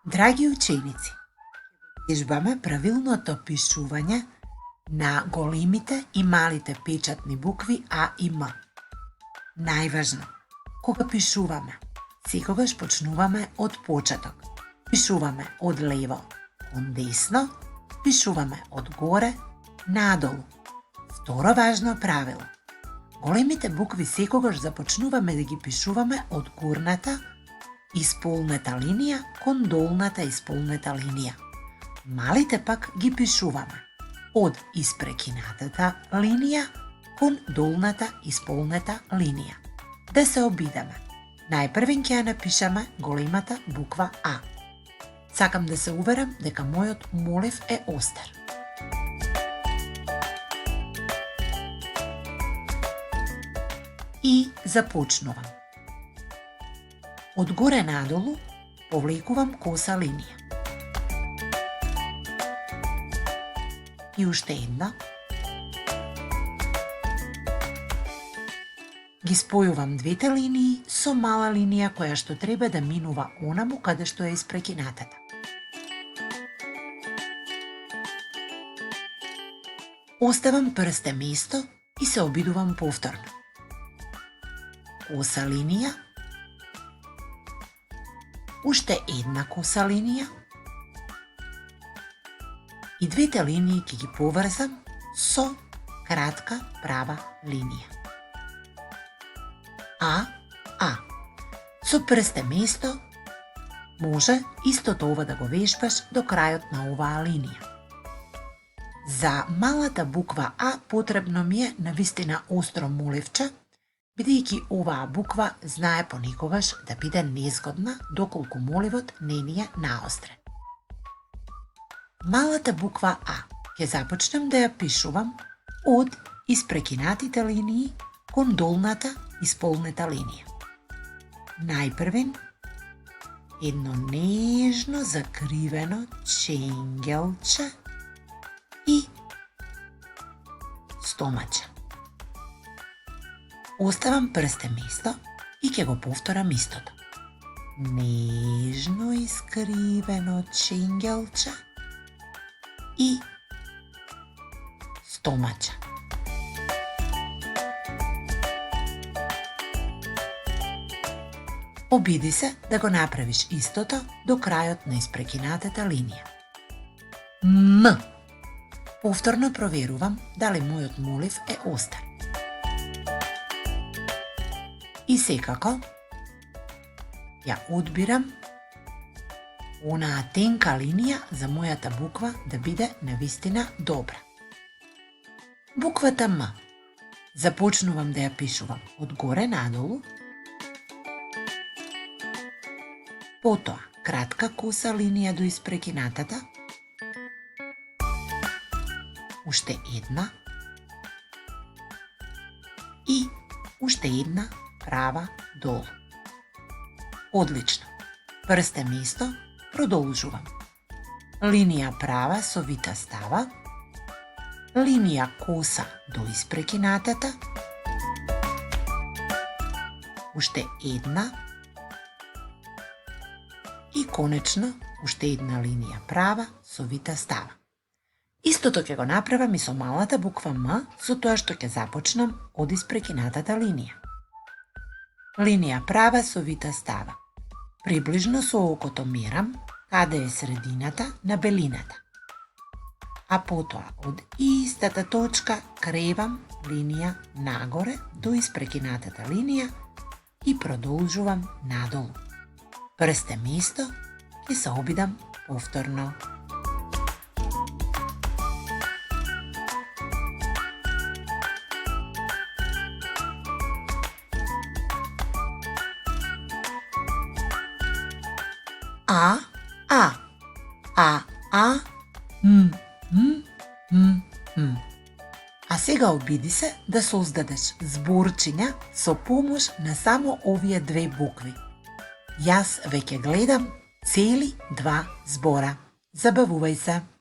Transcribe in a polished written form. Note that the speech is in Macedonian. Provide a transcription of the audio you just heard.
Драги ученици, вежбаме правилното пишување на големите и малите печатни букви А и М. Најважно, кога пишуваме, секогаш почнуваме од почеток. Пишуваме од лево кон десно, пишуваме од горе надолу. Второ важно правило. Големите букви секогаш започнуваме да ги пишуваме од горната исполнета линија кон долната исполнета линија. Малите пак ги пишуваме од испрекинатата линија кон долната исполнета линија. Да се обидеме. Најпрвен ќе ја напишеме големата буква А. Сакам да се уверам дека мојот молив е остар. И започнувам. Од горе надолу повлекувам коса линија. И уште една. Ги спојувам двете линии со мала линија која што треба да минува онаму каде што е испрекинатата. Оставам прсте место и се обидувам повторно. Коса линија, уште една коса линија и двете линии ќе ги поврзам со кратка права линија. А. Со прсте место може истото ова да го вежбаш до крајот на оваа линија. За малата буква А потребно ми е навистина остро моливче, бидејќи оваа буква знае понекогаш да биде незгодна доколку моливот не ни е наострен. Малата буква А ќе започнем да ја пишувам од испрекинатите линии кон долната исполнета линија. Најпрвен едно нежно закривено ченгелче и стомаче. Оставам прсте место и ќе го повторам истото. Нежно искривено ченгелче и стомаче. Обиди се да го направиш истото до крајот на испрекинатата линија. М. Повторно проверувам дали мојот молив е остар. И секако ја одбирам онаа тенка линија за мојата буква да биде навистина добра. Буквата М. Започнувам да ја пишувам од горе надолу, потоа кратка коса линија до испрекинатата, уште една и уште една права долу. Одлично. Прсте место продолжувам. Линија права со вита става, линија коса до испрекинатата, уште една и конечно уште една линија права со вита става. Истото ќе го направам и со малата буква М, со тоа што ќе започнам од испрекинатата линија. Линија права со вита става. Приближно со окото мерам каде е средината на белината. А потоа од истата точка кревам линија нагоре до испрекинатата линија и продолжувам надолу. Прсте место ќе се обидам повторно. А, А сега обиди се да создадеш зборчиња со помош на само овие две букви. Јас веќе гледам цели 2 збора. Забавувај се!